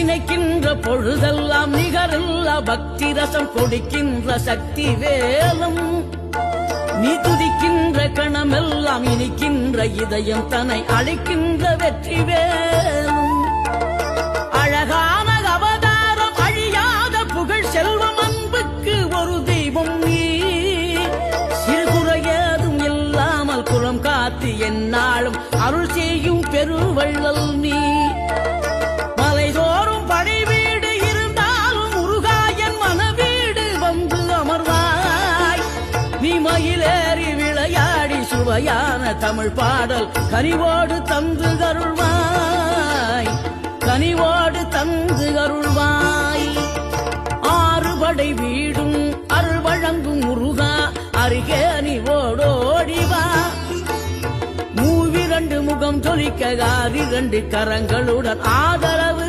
நினைக்கின்ற பொழுதெல்லாம் நிகரில்லா பக்தி ரசம் கொடுக்கின்ற சக்தி வேலும் நீ துதிக்கின்ற கணமெல்லாம் இனிக்கின்ற இதயம் தன்னை அழைக்கின்ற வெற்றி வேலும் அழகான அவதாரம் அழியாத புகழ் செல்வம் அன்புக்கு ஒரு தெய்வம் நீ சிறுகுறையதும் இல்லாமல் குலம் காத்து எந்நாளும் அருள் செய்யும் பெருவள்ளல் நீ மலைதோறும் படை வீடு இருந்தாலும் முருகாயன் மனவீடு வந்து அமர்வாய் நீ மயிலேறி விளையாடி சுவையான தமிழ் பாடல் கனிவோடு தந்து அருள்வாய் கனிவோடு தந்து அருள்வாய் ஆறுபடை வீடும் அருள் வழங்கும் முருகா அருகே நீ ஓடோடிவா மூவிரண்டு முகம் ஜொலிக்க 2 கரங்களுடன் ஆதரவு